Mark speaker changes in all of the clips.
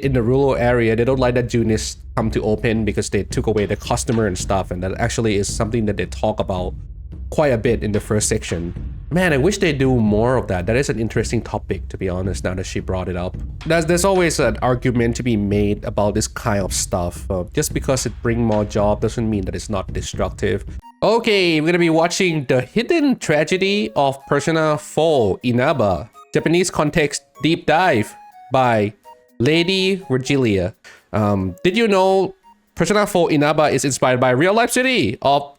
Speaker 1: in the rural area, they don't like that Junis come to open because they took away the customer and stuff, and that actually is something that they talk about quite a bit in the first section. Man, I wish they do more of that. That is an interesting topic, to be honest, now that she brought it up. There's always an argument to be made about this kind of stuff. Just because it brings more job doesn't mean that it's not destructive. Okay, we're gonna be watching The Hidden Tragedy of Persona 4 Inaba, Japanese context deep dive by Lady Virgilia. Did you know Persona 4 Inaba is inspired by real life city of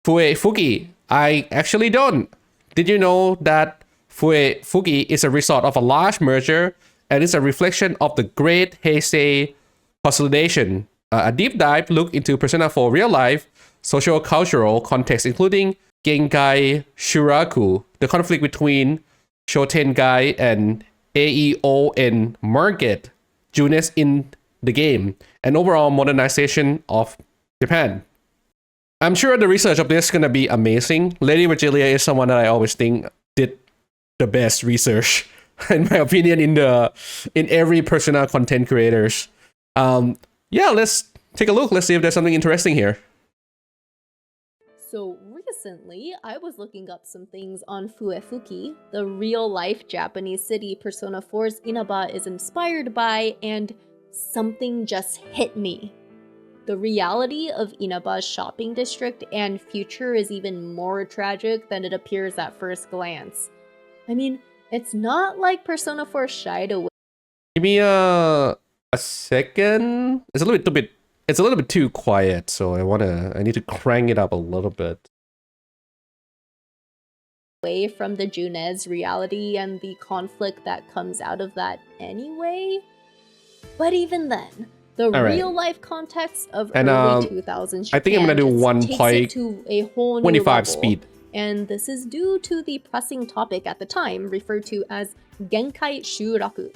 Speaker 1: Fuefuki? I actually don't. Did you know that Fuefuki is a result of a large merger and is a reflection of the Great Heisei consolidation? A deep dive look into Persona 4 real life, socio-cultural context, including Genkai Shuraku, the conflict between Shotengai and AEON market, Junes in the game, and overall modernization of Japan. I'm sure the research of this is gonna be amazing. Lady Virgilia is someone that I always think did the best research, in my opinion, in every Persona content creators. Yeah, let's take a look. Let's see if there's something interesting here.
Speaker 2: So recently, I was looking up some things on Fuefuki, the real-life Japanese city Persona 4's Inaba is inspired by, and something just hit me. The reality of Inaba's shopping district and future is even more tragic than it appears at first glance. I mean, it's not like Persona 4 shied away.
Speaker 1: Give me a second. It's a little bit too quiet, so I need to crank it up a little bit.
Speaker 2: Away from the Junes reality and the conflict that comes out of that anyway. But even then, the real-life context of early 2000s Japan
Speaker 1: I think I'm gonna do
Speaker 2: takes it to a whole new
Speaker 1: 25
Speaker 2: level.
Speaker 1: speed.
Speaker 2: And this is due to the pressing topic at the time referred to as Genkai Shuraku.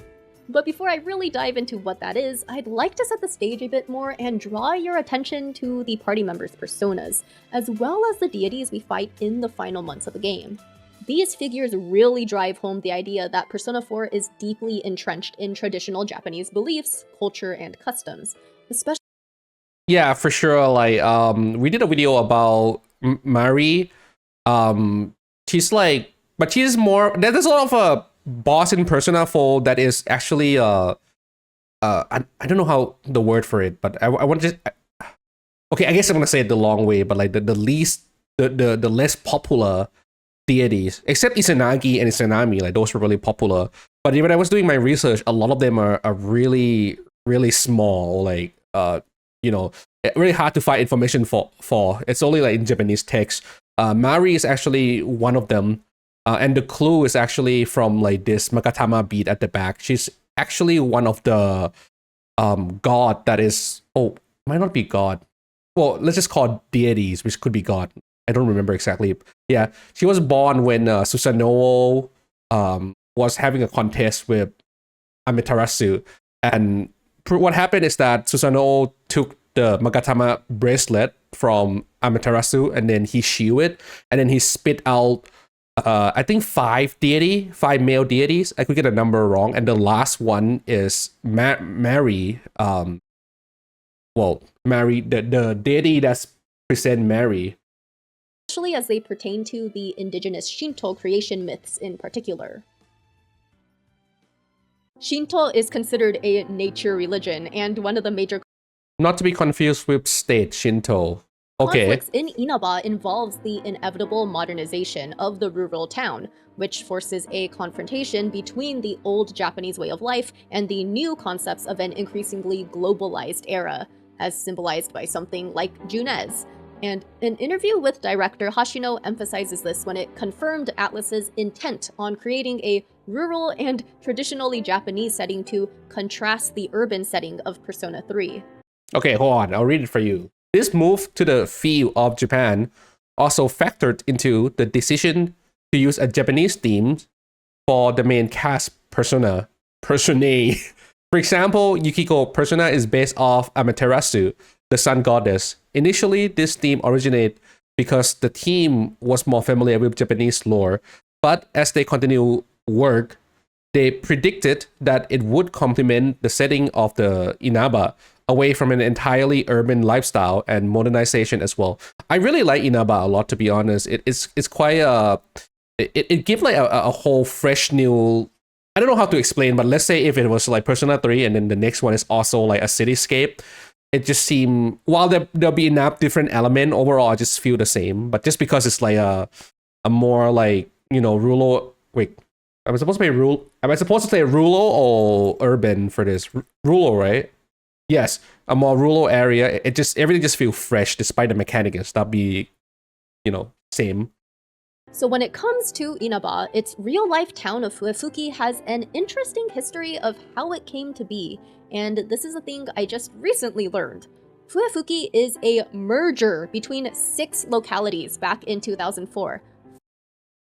Speaker 2: But before I really dive into what that is, I'd like to set the stage a bit more and draw your attention to the party members' personas, as well as the deities we fight in the final months of the game. These figures really drive home the idea that Persona 4 is deeply entrenched in traditional Japanese beliefs, culture, and customs, especially—
Speaker 1: Yeah, for sure. Like, we did a video about Mari. She's like, but she's more. There's a lot of a boss in Persona 4 that is actually I don't know how the word for it, but I want to just. Okay, I guess I'm gonna say it the long way, but like the less popular deities, except Izanagi and Izanami, like those were really popular. But when I was doing my research, a lot of them are really, really small, like you know, really hard to find information for. It's only like in Japanese text. Mari is actually one of them, and the clue is actually from like this Magatama bead at the back. She's actually one of the god that is, might not be god. Well, let's just call it deities, which could be god. I don't remember exactly. Yeah, she was born when Susanoo was having a contest with Amaterasu, and what happened is that Susanoo took the Magatama bracelet from Amaterasu, and then he shielded it, and then he spit out I think 5 male deities. I could get a number wrong, and the last one is Mary. Mary, the deity that's present Mary.
Speaker 2: Especially as they pertain to the indigenous Shinto creation myths in particular. Shinto is considered a nature religion and one of the major—
Speaker 1: Not to be confused with state Shinto. Okay.
Speaker 2: Conflicts in Inaba involves the inevitable modernization of the rural town, which forces a confrontation between the old Japanese way of life and the new concepts of an increasingly globalized era, as symbolized by something like Junes. And an interview with director Hashino emphasizes this when it confirmed Atlus's intent on creating a rural and traditionally Japanese setting to contrast the urban setting of Persona 3.
Speaker 1: Okay, hold on. I'll read it for you. This move to the feel of Japan also factored into the decision to use a Japanese theme for the main cast personae. For example, Yukiko persona is based off Amaterasu, the sun goddess. Initially, this theme originated because the team was more familiar with Japanese lore, but as they continue work, they predicted that it would complement the setting of the Inaba away from an entirely urban lifestyle and modernization as well. I really like Inaba a lot, to be honest. It's quite it gives like a whole fresh new. I don't know how to explain, but let's say if it was like Persona 3 and then the next one is also like a cityscape, it just seemed, while there'll be enough different element, overall I just feel the same. But just because it's like a more like, you know, rural. Wait, am I supposed to say rural? Am I supposed to say rural or urban for this? Rural, right? Yes, a more rural area. It just, everything just feels fresh despite the mechanic and stuff be, you know, same.
Speaker 2: So when it comes to Inaba, its real-life town of Fuefuki has an interesting history of how it came to be, and this is a thing I just recently learned. Fuefuki is a merger between 6 localities back in 2004.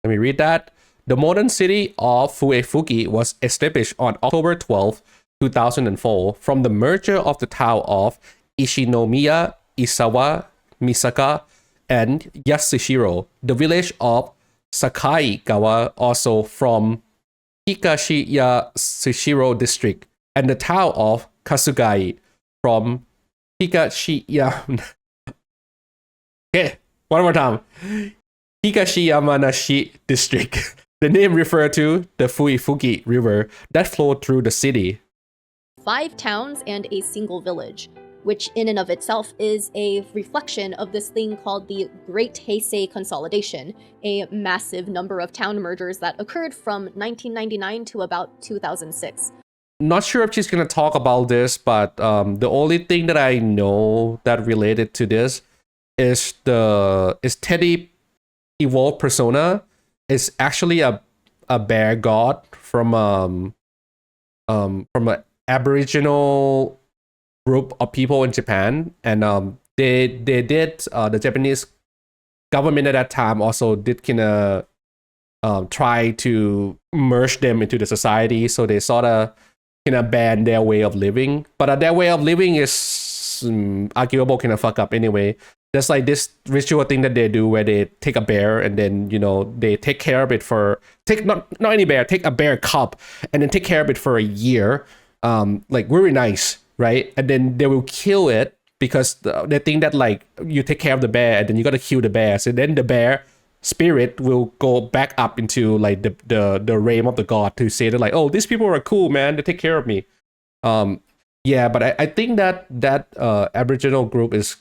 Speaker 1: Let me read that. The modern city of Fuefuki was established on October 12, 2004 from the merger of the town of Ishinomiya, Isawa, Misaka, and Yasushiro. The village of Sakaigawa, also from Higashiyasushiro district, and the town of Kasugai from Higashiya. Okay, one more time. Higashiyamanashi district. The name referred to the Fuefuki River that flowed through the city.
Speaker 2: 5 towns and a single village, which in and of itself is a reflection of this thing called the Great Heisei Consolidation, a massive number of town mergers that occurred from 1999 to about 2006.
Speaker 1: Not sure if she's gonna talk about this, but the only thing that I know that related to this is Teddy Evolved Persona is actually a bear god from an Aboriginal group of people in Japan, and they did the Japanese government at that time also did kind of try to merge them into the society, so they sort of kind of ban their way of living, but their way of living is arguable kind of fuck up anyway. There's like this ritual thing that they do where they take a bear and then, you know, they take care of it for not any bear, take a bear cub and then take care of it for a year, like very nice, right? And then they will kill it because they think that like you take care of the bear and then you got to kill the bear, so then the bear spirit will go back up into like the realm of the god to say that like, oh, these people are cool, man, they take care of me. Yeah, but I think that Aboriginal group is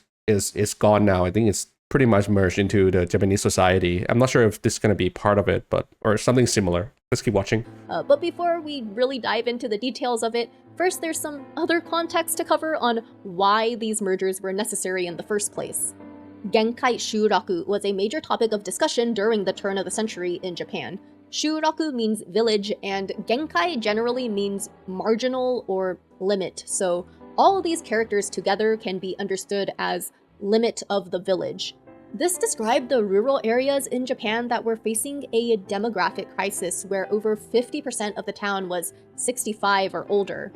Speaker 1: gone now. I think it's pretty much merged into the Japanese society. I'm not sure if this is going to be part of it, but or something similar. Let's keep watching.
Speaker 2: But before we really dive into the details of it, first there's some other context to cover on why these mergers were necessary in the first place. Genkai Shuraku was a major topic of discussion during the turn of the century in Japan. Shuraku means village, and Genkai generally means marginal or limit, so all of these characters together can be understood as limit of the village. This described the rural areas in Japan that were facing a demographic crisis where over 50% of the town was 65 or older.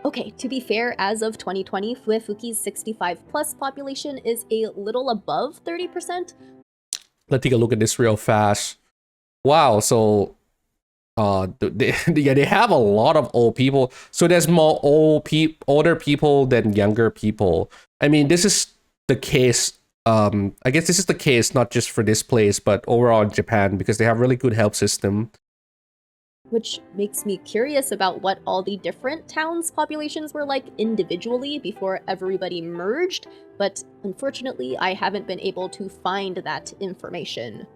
Speaker 2: Okay, to be fair, as of 2020, Fuefuki's 65 plus population is a little above 30%.
Speaker 1: Let's take a look at this real fast. Wow, so they have a lot of old people. So there's more older people than younger people. I mean, this is the case. I guess this is the case not just for this place, but overall in Japan, because they have really good health system.
Speaker 2: Which makes me curious about what all the different towns' populations were like individually before everybody merged, but unfortunately I haven't been able to find that information.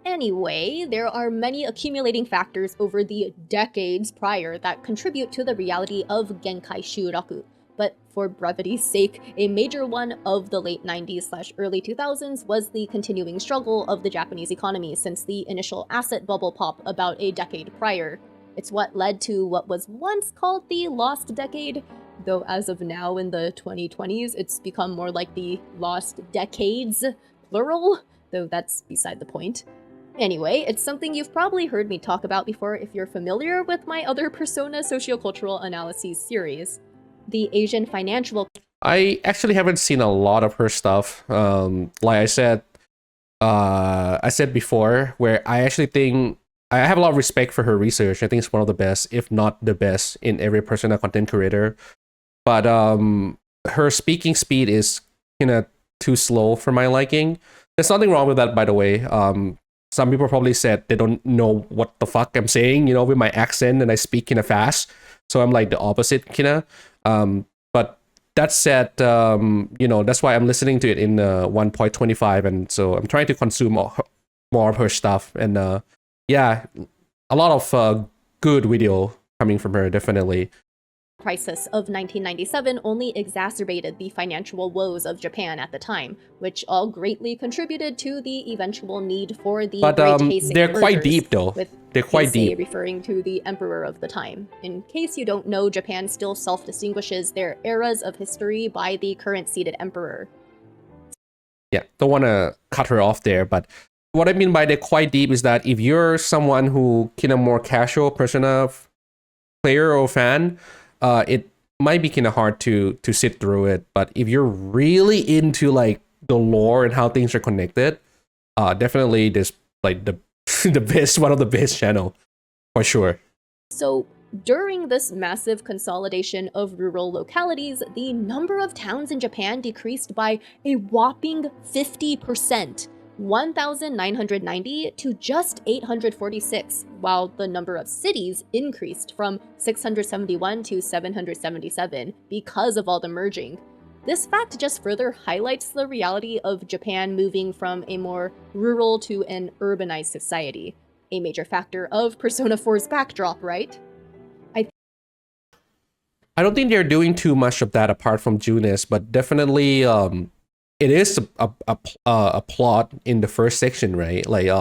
Speaker 2: Anyway, there are many accumulating factors over the decades prior that contribute to the reality of Genkai Shuraku. But for brevity's sake, a major one of the late 90s/early 2000s was the continuing struggle of the Japanese economy since the initial asset bubble pop about a decade prior. It's what led to what was once called the Lost Decade, though as of now in the 2020s, it's become more like the Lost Decades, plural, though that's beside the point. Anyway, it's something you've probably heard me talk about before if you're familiar with my other Persona sociocultural analyses series. The Asian financial...
Speaker 1: I actually haven't seen a lot of her stuff. Like I said before, where I actually think I have a lot of respect for her research. I think it's one of the best, if not the best, in every Persona content creator. But her speaking speed is kind of too slow for my liking. There's nothing wrong with that, by the way. Some people probably said they don't know what the fuck I'm saying, with my accent, and I speak kind of fast. So I'm like the opposite, kind of. But that said, that's why I'm listening to it in 1.25, and so I'm trying to consume more of her stuff. And yeah, a lot of good video coming from her, definitely.
Speaker 2: Crisis of 1997 only exacerbated the financial woes of Japan at the time, which all greatly contributed to the eventual need for the
Speaker 1: But
Speaker 2: Great Heisei
Speaker 1: they're quite
Speaker 2: mergers,
Speaker 1: deep, though.
Speaker 2: with
Speaker 1: They're quite
Speaker 2: Heisei
Speaker 1: deep.
Speaker 2: referring to the emperor of the time. In case you don't know, Japan still self-distinguishes their eras of history by the current seated emperor.
Speaker 1: Yeah, don't want to cut her off there, but what I mean by they're quite deep is that if you're someone who kind of more casual Persona player or fan, it might be kind of hard to sit through it. But if you're really into like the lore and how things are connected, definitely this like the the best, one of the best channel for sure.
Speaker 2: So during this massive consolidation of rural localities, the number of towns in Japan decreased by a whopping 50%, 1,990 to just 846, while the number of cities increased from 671 to 777 because of all the merging. This fact just further highlights the reality of Japan moving from a more rural to an urbanized society. A major factor of Persona 4's backdrop, right?
Speaker 1: I don't think they're doing too much of that apart from Junes, but definitely it is a plot in the first section, right? Like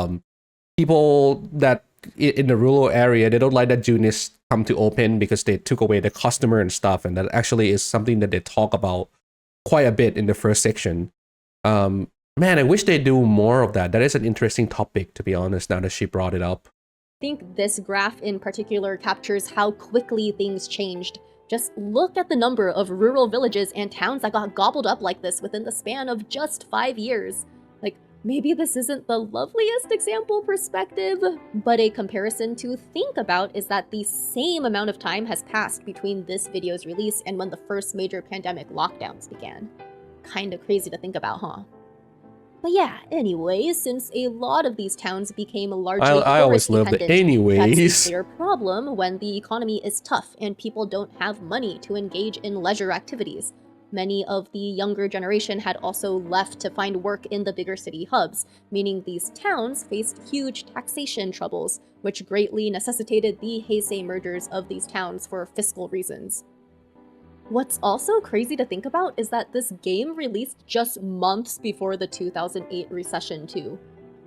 Speaker 1: people that in the rural area, they don't like that Junes come to open because they took away the customer and stuff, and that actually is something that they talk about quite a bit in the first section. Man, I wish they do more of that. That is an interesting topic, to be honest, now that she brought it up.
Speaker 2: I think this graph in particular captures how quickly things changed. Just look at the number of rural villages and towns that got gobbled up like this within the span of just 5 years. Like, maybe this isn't the loveliest example perspective, but a comparison to think about is that the same amount of time has passed between this video's release and when the first major pandemic lockdowns began. Kinda crazy to think about, huh? But yeah, anyways, since a lot of these towns became largely
Speaker 1: I always love the
Speaker 2: that's
Speaker 1: anyways.
Speaker 2: a clear problem when the economy is tough and people don't have money to engage in leisure activities. Many of the younger generation had also left to find work in the bigger city hubs, meaning these towns faced huge taxation troubles, which greatly necessitated the Heisei mergers of these towns for fiscal reasons. What's also crazy to think about is that this game released just months before the 2008 recession too.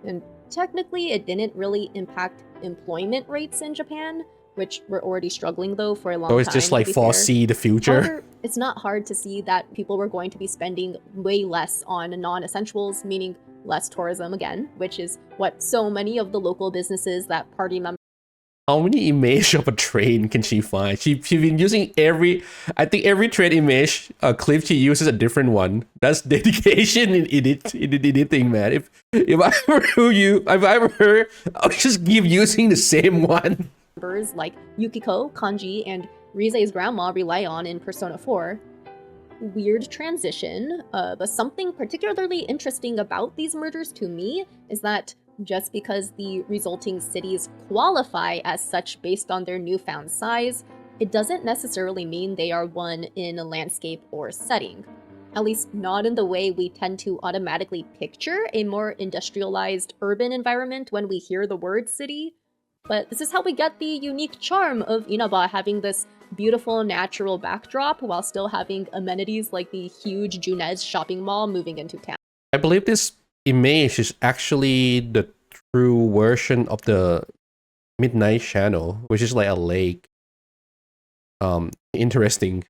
Speaker 2: And technically it didn't really impact employment rates in Japan, which were already struggling though for a long time.
Speaker 1: So it's just like foresee the future.
Speaker 2: However, it's not hard to see that people were going to be spending way less on non-essentials, meaning less tourism again, which is what so many of the local businesses that party members
Speaker 1: How many image of a train can she find? She's been using every train image clip she uses a different one. That's dedication in editing, man. If I were her, I'll just keep using the same one.
Speaker 2: like Yukiko, Kanji, and Rizei's grandma rely on in Persona 4. Weird transition, but something particularly interesting about these mergers to me is that just because the resulting cities qualify as such based on their newfound size, it doesn't necessarily mean they are one in a landscape or setting. At least not in the way we tend to automatically picture a more industrialized urban environment when we hear the word city. But this is how we get the unique charm of Inaba having this beautiful natural backdrop while still having amenities like the huge Junes shopping mall moving into town.
Speaker 1: I believe this image is actually the true version of the Midnight Channel, which is like a lake. Interesting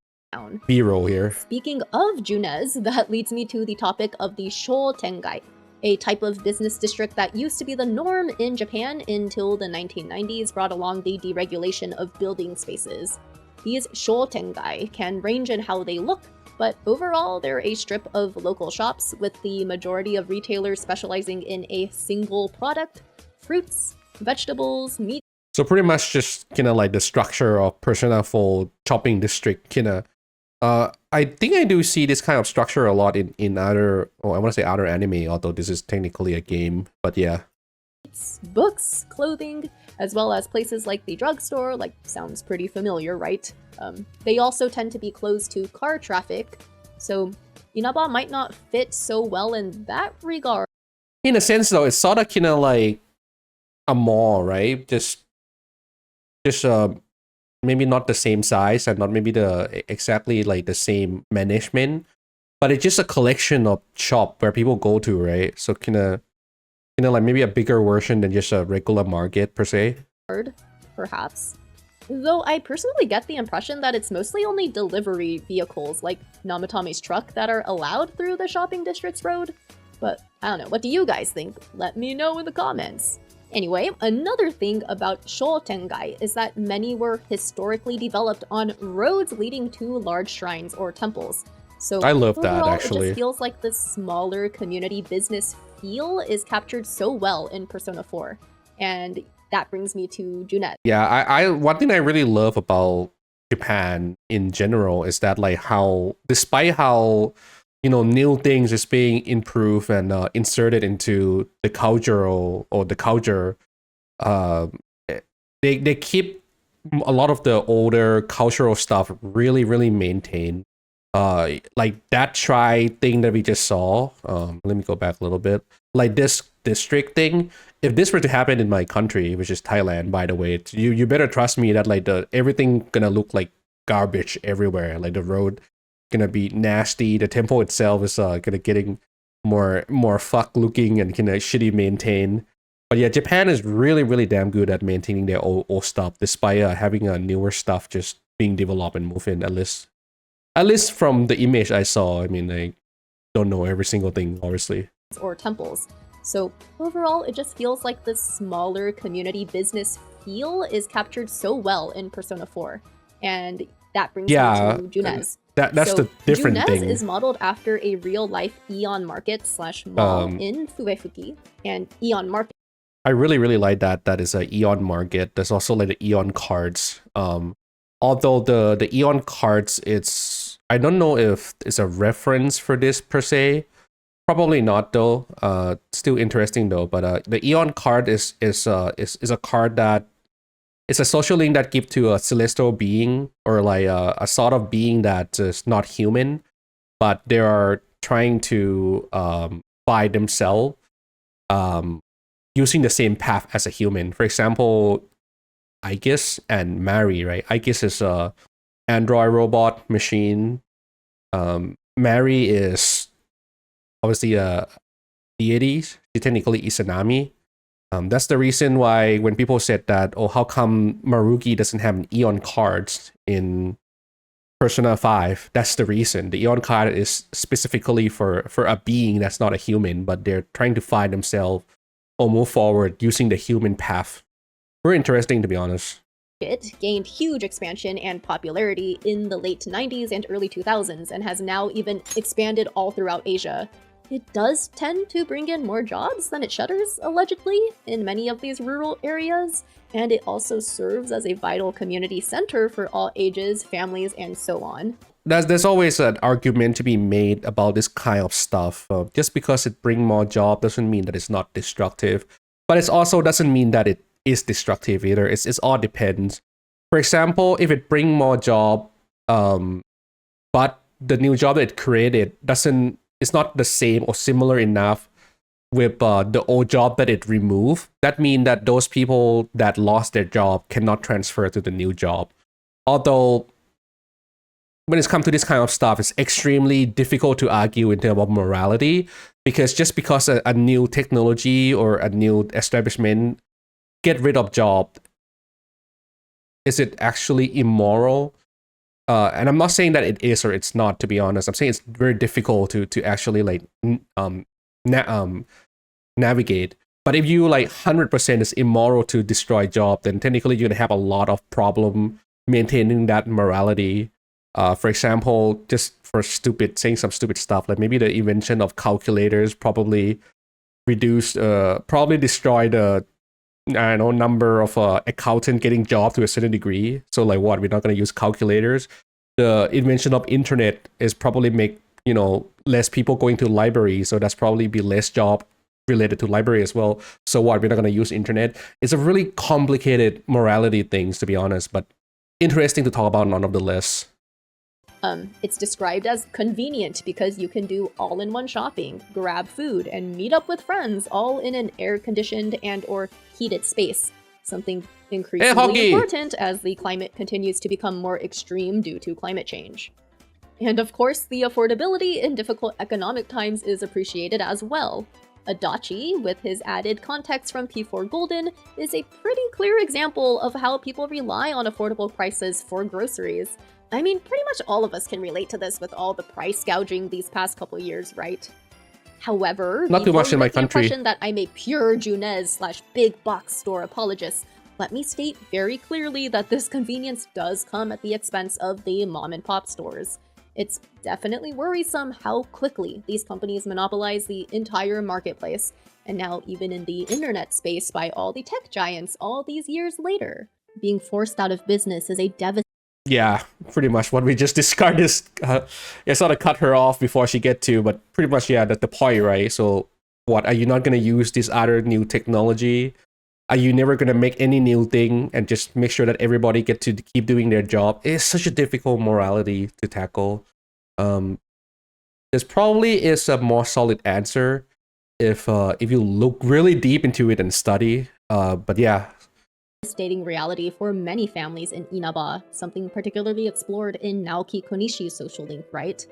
Speaker 1: B-roll here.
Speaker 2: Speaking of Junes, that leads me to the topic of the Shotengai, a type of business district that used to be the norm in Japan until the 1990s brought along the deregulation of building spaces. These Shotengai can range in how they look, but overall they're a strip of local shops with the majority of retailers specializing in a single product: fruits, vegetables, meat.
Speaker 1: So pretty much just kind of like the structure of Persona 4 shopping district kind of. I think I do see this kind of structure a lot in other, oh, I want to say other anime, although this is technically a game, but yeah.
Speaker 2: Books, clothing, as well as places like the drugstore, like sounds pretty familiar, right? They also tend to be close to car traffic, so Inaba might not fit so well in that regard.
Speaker 1: In a sense though, it's sort of kind of like a mall, right? Just maybe not the same size and not maybe the exactly like the same management, but it's just a collection of shop where people go to, right? So kind of like maybe a bigger version than just a regular market per se.
Speaker 2: Perhaps. Though I personally get the impression that it's mostly only delivery vehicles like Namatomi's truck that are allowed through the shopping district's road. But I don't know, what do you guys think? Let me know in the comments. Anyway, another thing about Shotengai is that many were historically developed on roads leading to large shrines or temples. So
Speaker 1: I love that,
Speaker 2: overall,
Speaker 1: actually.
Speaker 2: It just feels like the smaller community business feel is captured so well in Persona 4. And that brings me to Junet.
Speaker 1: Yeah, I one thing I really love about Japan in general is that like how, despite how, you know, new things is being improved and inserted into the cultural or the culture, they keep a lot of the older cultural stuff really maintained. Like that try thing that we just saw. Let me go back a little bit. Like this district thing. If this were to happen in my country, which is Thailand, by the way, you better trust me that like the everything gonna look like garbage everywhere. Like the road gonna be nasty. The temple itself is gonna getting more fuck looking and kind of shitty maintained. But yeah, Japan is really damn good at maintaining their old stuff, despite having newer stuff just being developed and moved in. At least from the image I saw. I mean, I don't know every single thing, obviously.
Speaker 2: Or temples. So overall, it just feels like the smaller community business feel is captured so well in Persona 4. And that brings me to Junes.
Speaker 1: That's the different thing.
Speaker 2: Junes is modeled after a real-life Aeon Market / mall in Fuefuki, and Aeon Market.
Speaker 1: I really like that. That is a Aeon Market. There's also like the Aeon cards. Although the Aeon cards, I don't know if it's a reference for this per se. Probably not though. Still interesting though. But the Aeon card is a card that it's a social link that gives to a celestial being or like a sort of being that is not human, but they are trying to buy themselves using the same path as a human. For example, Aegis and Mary, right? Aegis is a android robot machine. Mary is obviously a deity. She technically is Izanami. That's the reason why when people said that, oh, how come Marugi doesn't have an Aeon cards in Persona 5? That's the reason. The Aeon card is specifically for a being that's not a human, but they're trying to find themselves or move forward using the human path. Very interesting, to be honest.
Speaker 2: It gained huge expansion and popularity in the late 90s and early 2000s and has now even expanded all throughout Asia. It does tend to bring in more jobs than it shutters, allegedly, in many of these rural areas, and it also serves as a vital community center for all ages, families, and so on.
Speaker 1: There's always an argument to be made about this kind of stuff. Just because it brings more job doesn't mean that it's not destructive, but it also doesn't mean that it is destructive either. It's all depends. For example, if it bring more job, but the new job that it created it's not the same or similar enough with the old job that it removed, that means that those people that lost their job cannot transfer to the new job. Although when it's come to this kind of stuff, it's extremely difficult to argue in terms of morality, because just because a new technology or a new establishment get rid of job, is it actually immoral? And I'm not saying that it is or it's not, to be honest. I'm saying it's very difficult to actually like navigate. But if you like 100% is immoral to destroy job, then technically you're gonna have a lot of problem maintaining that morality. For example, just for saying some stupid stuff, like maybe the invention of calculators probably destroy the I don't know, number of accountant getting job to a certain degree. So like what, we're not going to use calculators. The invention of internet is probably make, you know, less people going to the library. So that's probably be less job related to library as well. So what, we're not going to use internet. It's a really complicated morality things, to be honest, but interesting to talk about nonetheless.
Speaker 2: It's described as convenient because you can do all-in-one shopping, grab food, and meet up with friends all in an air-conditioned and or heated space. Something increasingly important as the climate continues to become more extreme due to climate change. And of course, the affordability in difficult economic times is appreciated as well. Adachi, with his added context from P4 Golden, is a pretty clear example of how people rely on affordable prices for groceries. I mean, pretty much all of us can relate to this with all the price gouging these past couple years, right? However,
Speaker 1: not too much in my country.
Speaker 2: Impression that I'm a pure Junez/big box store apologist, let me state very clearly that this convenience does come at the expense of the mom and pop stores. It's definitely worrisome how quickly these companies monopolize the entire marketplace, and now even in the internet space by all the tech giants all these years later. Being forced out of business is a devastating.
Speaker 1: Yeah, pretty much what we just discarded is, I sort of cut her off before she get to, but pretty much, yeah, that's the point, right? So what, are you not going to use this other new technology? Are you never going to make any new thing and just make sure that everybody get to keep doing their job? It's such a difficult morality to tackle. There's probably is a more solid answer if you look really deep into it and study. But yeah.
Speaker 2: Devastating reality for many families in Inaba, something particularly explored in Naoki Konishi's social link, right?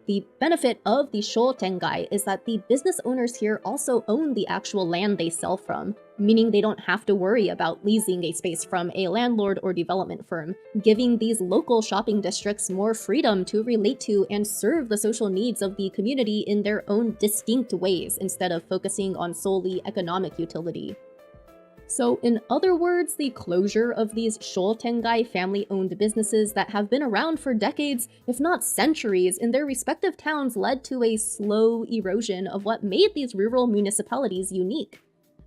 Speaker 2: The benefit of the Shotengai is that the business owners here also own the actual land they sell from, meaning they don't have to worry about leasing a space from a landlord or development firm, giving these local shopping districts more freedom to relate to and serve the social needs of the community in their own distinct ways instead of focusing on solely economic utility. So in other words, the closure of these Shotengai family-owned businesses that have been around for decades, if not centuries, in their respective towns led to a slow erosion of what made these rural municipalities unique.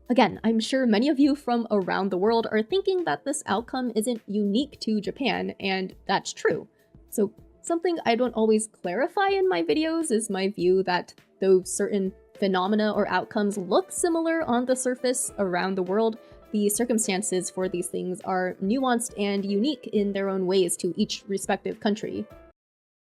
Speaker 2: Again, I'm sure many of you from around the world are thinking that this outcome isn't unique to Japan, and that's true. So something I don't always clarify in my videos is my view that though certain phenomena or outcomes look similar on the surface around the world, the circumstances for these things are nuanced and unique in their own ways to each respective country.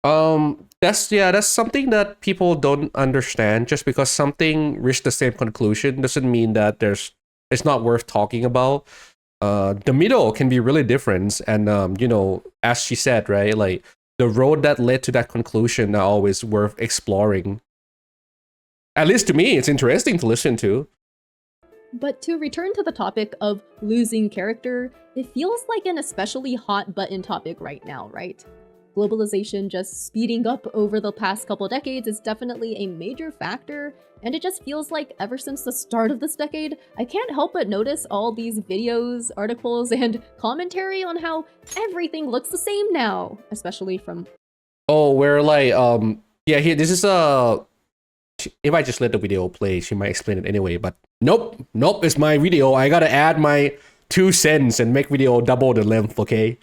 Speaker 1: That's something that people don't understand. Just because something reached the same conclusion doesn't mean that it's not worth talking about. The middle can be really different, and you know, as she said, right, like the road that led to that conclusion are always worth exploring. At least to me, it's interesting to listen to.
Speaker 2: But to return to the topic of losing character, it feels like an especially hot button topic right now, right? Globalization just speeding up over the past couple decades is definitely a major factor, and it just feels like ever since the start of this decade, I can't help but notice all these videos, articles, and commentary on how everything looks the same now, especially from...
Speaker 1: Oh, we're like, yeah, here, this is if I just let the video play, she might explain it anyway, but nope, it's my video. I gotta add my 2 cents and make video double the length, okay?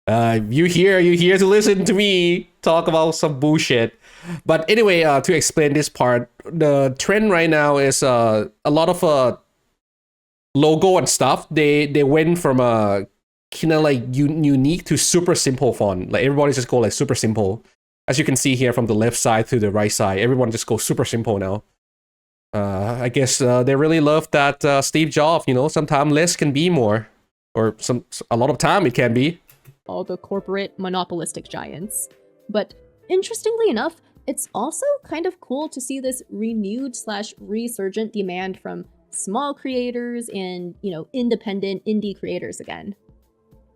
Speaker 1: You here to listen to me talk about some bullshit. But anyway, to explain this part, the trend right now is a lot of logo and stuff. They went from a kind of like unique to super simple font. Like everybody just go like super simple. As you can see here from the left side to the right side, everyone just goes super simple now. I guess they really love that Steve Jobs, you know, sometimes less can be more. Or a lot of time it can be.
Speaker 2: All the corporate monopolistic giants. But interestingly enough, it's also kind of cool to see this renewed/resurgent demand from small creators and, you know, independent indie creators again.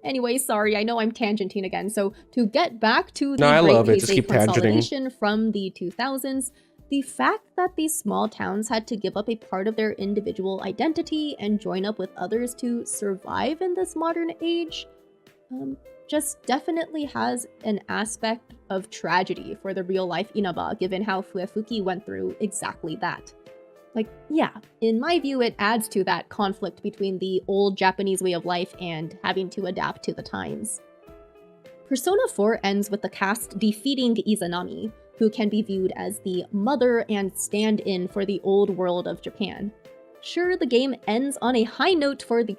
Speaker 2: Anyway, sorry, I know I'm tangenting again, so to get back to the great Heisei consolidation from the 2000s, the fact that these small towns had to give up a part of their individual identity and join up with others to survive in this modern age, just definitely has an aspect of tragedy for the real-life Inaba, given how Fuefuki went through exactly that. Like, yeah, in my view, it adds to that conflict between the old Japanese way of life and having to adapt to the times. Persona 4 ends with the cast defeating Izanami, who can be viewed as the mother and stand-in for the old world of Japan. Sure, the game ends on a high note for the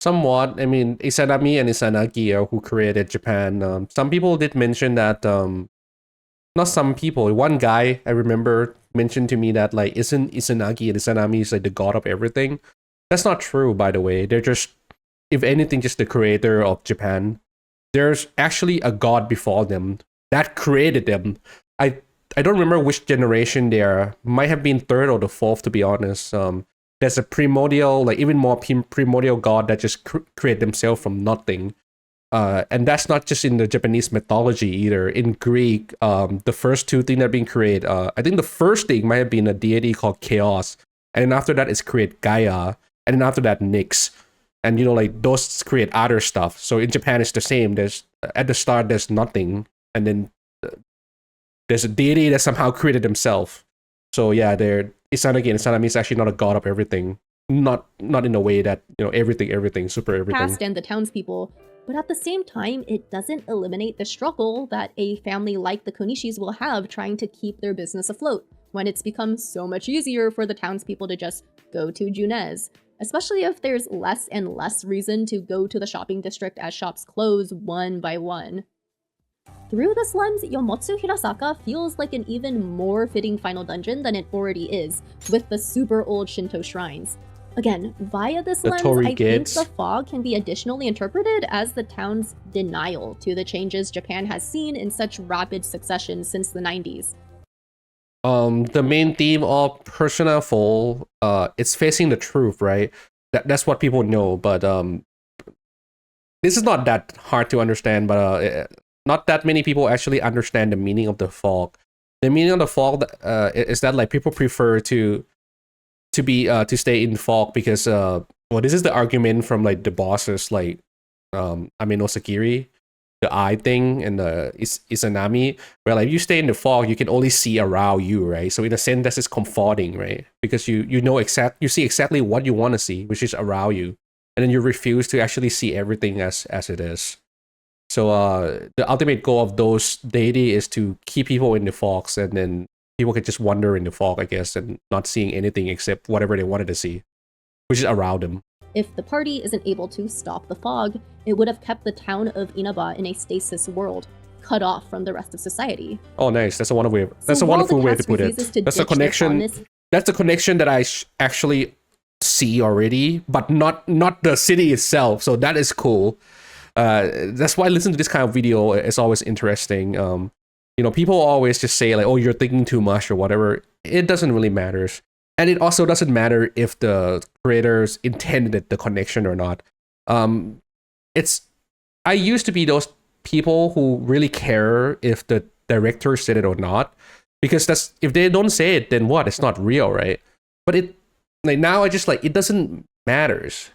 Speaker 1: Somewhat. I mean, Izanami and Izanagi are who created Japan. Some people did mention that, not some people, one guy I remember mentioned to me that, like, isn't Izanagi and Izanami is like the god of everything? That's not true, by the way. They're just, if anything, just the creator of Japan. There's actually a god before them that created them. I don't remember which generation they are. Might have been third or the fourth, to be honest. There's a primordial, like even more primordial god that just create themselves from nothing. And that's not just in the Japanese mythology either. In Greek, the first two things that are being created, I think the first thing might have been a deity called Chaos, and then after that is create Gaia, and then after that Nyx, and like those create other stuff. So in Japan it's the same. There's at the start there's nothing, and then there's a deity that somehow created himself. So yeah, Izanagi and Izanami is actually not a god of everything. Not in a way that, everything, super everything.
Speaker 2: Cast and the townspeople, but at the same time, it doesn't eliminate the struggle that a family like the Konishis will have trying to keep their business afloat, when it's become so much easier for the townspeople to just go to Junes, especially if there's less and less reason to go to the shopping district as shops close one by one. Through this lens, Yomotsu Hirasaka feels like an even more fitting final dungeon than it already is, with the super old Shinto shrines. Again, via this lens, I think the fog can be additionally interpreted as the town's denial to the changes Japan has seen in such rapid succession since the 90s.
Speaker 1: The main theme of Persona 4, it's facing the truth, right? That's what people know, but this is not that hard to understand, but not that many people actually understand the meaning of the fog. The meaning of the fog is that, like, people prefer to stay in fog because this is the argument from, like, the bosses, like Ameno Sakiri, the eye thing, and the Izanami, where, like, you stay in the fog, you can only see around you, right? So in a sense, that's just comforting, right? Because you see exactly what you want to see, which is around you, and then you refuse to actually see everything as it is. So the ultimate goal of those deity is to keep people in the fogs, and then people can just wander in the fog, I guess, and not seeing anything except whatever they wanted to see, which is around them.
Speaker 2: If the party isn't able to stop the fog, it would have kept the town of Inaba in a stasis world, cut off from the rest of society.
Speaker 1: Oh, nice. That's a wonderful way to put it. That's a connection. That's a connection that I actually see already, but not the city itself. So that is cool. That's why listening to this kind of video is always interesting. People always just say, like, oh, you're thinking too much or whatever. It doesn't really matter. And it also doesn't matter if the creators intended the connection or not. I used to be those people who really care if the director said it or not, because if they don't say it, then what? It's not real, right? But now I just, like, it doesn't matters.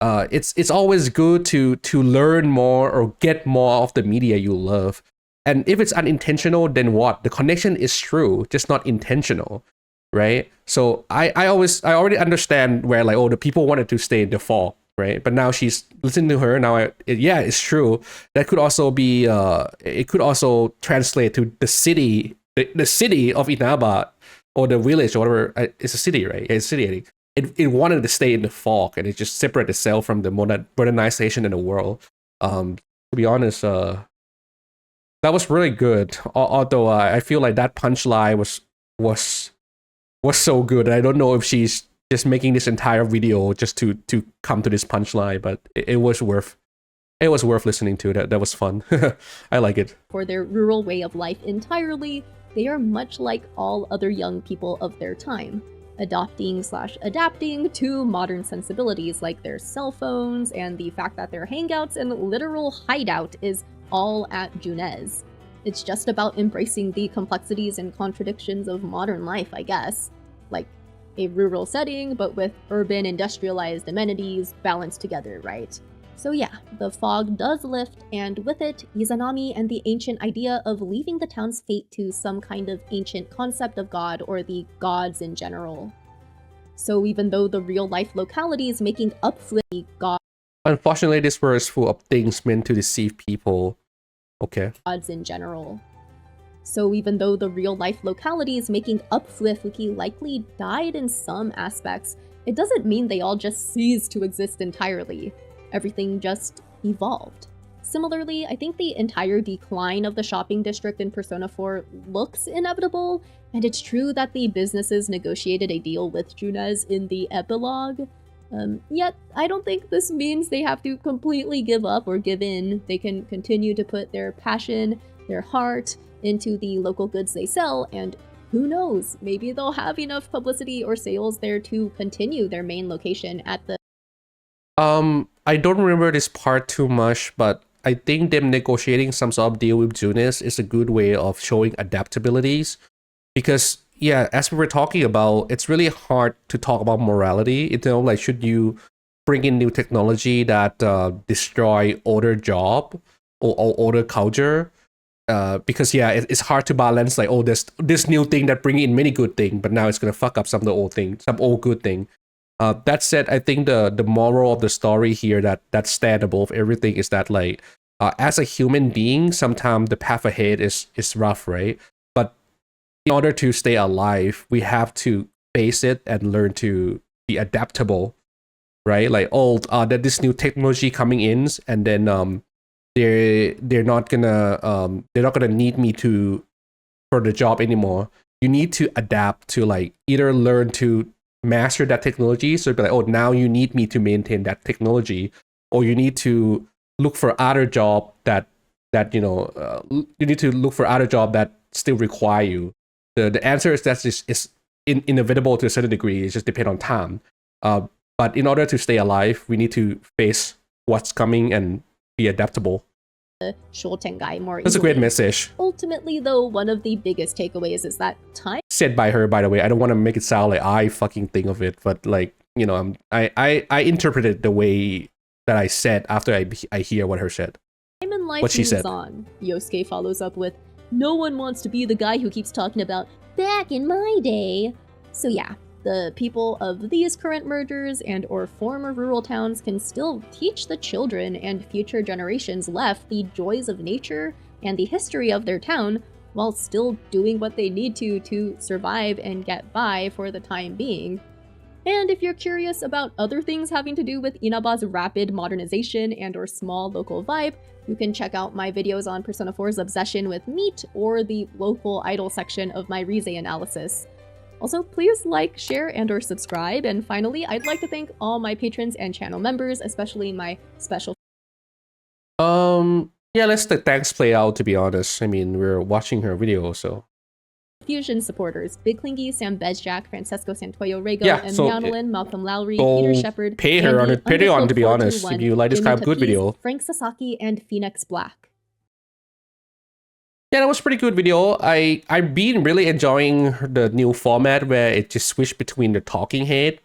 Speaker 1: It's always good to learn more or get more of the media you love. And if it's unintentional, then what? The connection is true, just not intentional, right? So I already understand where, like, oh, the people wanted to stay in the fog, right? But now she's listening to her. Now, it's true. That could also be, it could also translate to the city, the city of Inaba, or the village, or whatever. It's a city, right? It's a city, I think. It wanted to stay in the fog, and it just separated itself from the modernization in the world. To be honest, that was really good. Although I feel like that punchline was so good. I don't know if she's just making this entire video just to come to this punchline, but it was worth listening to. That was fun. I like it.
Speaker 2: For their rural way of life entirely, they are much like all other young people of their time, adopting/adapting to modern sensibilities like their cell phones and the fact that their hangouts and literal hideout is all at Junes. It's just about embracing the complexities and contradictions of modern life, I guess. Like a rural setting, but with urban industrialized amenities balanced together, right? So yeah, the fog does lift, and with it, Izanami and the ancient idea of leaving the town's fate to some kind of ancient concept of God or the gods in general. So even though the real-life localities making up Flippy
Speaker 1: Unfortunately, this world is full of things meant to deceive people. Okay.
Speaker 2: gods in general. So even though the real-life localities making up Fuefuki likely died in some aspects, it doesn't mean they all just ceased to exist entirely. Everything just evolved. Similarly, I think the entire decline of the shopping district in Persona 4 looks inevitable, and it's true that the businesses negotiated a deal with Junes in the epilogue. Yet, I don't think this means they have to completely give up or give in. They can continue to put their passion, their heart, into the local goods they sell, and who knows, maybe they'll have enough publicity or sales there to continue their main location at the
Speaker 1: I don't remember this part too much, but I think them negotiating some sort of deal with Junis is a good way of showing adaptabilities. Because, yeah, as we were talking about, it's really hard to talk about morality. You know, like, should you bring in new technology that destroy older job or older culture? Because, yeah, it's hard to balance, like, oh, this new thing that bring in many good thing, but now it's gonna fuck up some of the old thing, some old good thing. That said, I think the moral of the story here that stand above everything is that, like, as a human being, sometimes the path ahead is rough, right? But in order to stay alive, we have to face it and learn to be adaptable, right? Like, oh, that this new technology coming in, and then they're not gonna need me to for the job anymore. You need to adapt to, like, either learn to master that technology, so it'd be like, oh, now you need me to maintain that technology, or you need to look for other job that you need to look for other job that still require you. The answer is that is inevitable to a certain degree. It just depends on time. But in order to stay alive, we need to face what's coming and be adaptable.
Speaker 2: Shotengai more
Speaker 1: That's a great
Speaker 2: easily.
Speaker 1: message.
Speaker 2: Ultimately, though, one of the biggest takeaways is that time
Speaker 1: Said by her, by the way. I don't want to make it sound like I fucking think of it, but, like, you know, I interpreted the way that I said after I hear what her said.
Speaker 2: in life
Speaker 1: What she
Speaker 2: moves
Speaker 1: said.
Speaker 2: on. Yosuke follows up with, "No one wants to be the guy who keeps talking about back in my day." So yeah, the people of these current mergers and or former rural towns can still teach the children and future generations left the joys of nature and the history of their town while still doing what they need to survive and get by for the time being. And if you're curious about other things having to do with Inaba's rapid modernization and or small local vibe, you can check out my videos on Persona 4's obsession with meat or the local idol section of my Rize analysis. Also, please like, share, and or subscribe. And finally, I'd like to thank all my patrons and channel members, especially my special
Speaker 1: Yeah, let's the thanks play out, to be honest. I mean, we're watching her video, so
Speaker 2: Fusion supporters: Big Clingy, Sam Bezjak, Francesco Santoyo Rego,
Speaker 1: Yeah,
Speaker 2: and
Speaker 1: so,
Speaker 2: Meownalin, Malcolm Lowry,
Speaker 1: go
Speaker 2: Peter Shepard,
Speaker 1: pay her on
Speaker 2: Andy,
Speaker 1: her Patreon, to be
Speaker 2: Undercloak
Speaker 1: honest, if
Speaker 2: 421,
Speaker 1: you like this
Speaker 2: Jimmy
Speaker 1: kind of good
Speaker 2: Tapiz,
Speaker 1: video.
Speaker 2: Frank Sasaki, and Phoenix Black.
Speaker 1: Yeah, that was a pretty good video. I've been really enjoying the new format where it just switched between the talking head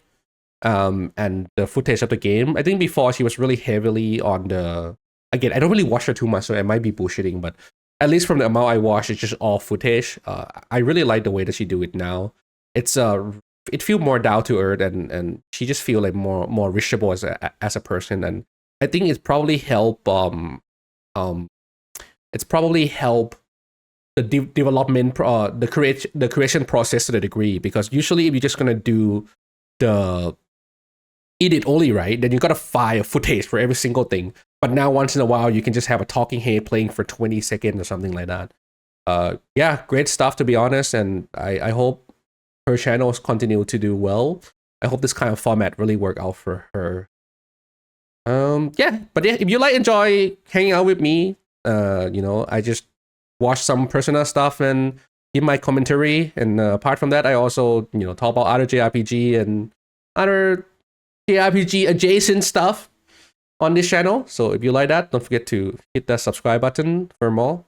Speaker 1: and the footage of the game. I think before she was really heavily on the... Again, I don't really watch her too much, so I might be bullshitting, but at least from the amount I watch, it's just all footage. I really like the way that she do it now. It's it feel more down to earth, and she just feel like more reachable as a person, and I think it's probably help it's probably help the development the creation process to the degree, because usually if you're just gonna do the edit only, right, then you gotta file footage for every single thing. But now once in a while you can just have a talking head playing for 20 seconds or something like that. Yeah, great stuff, to be honest, and I hope her channels continue to do well. I hope this kind of format really work out for her. Yeah, but yeah, if you enjoy hanging out with me, you know, I just watch some Persona stuff and give my commentary, and apart from that, I also, you know, talk about other JRPG and other JRPG adjacent stuff on this channel. So if you like that, don't forget to hit that subscribe button for more.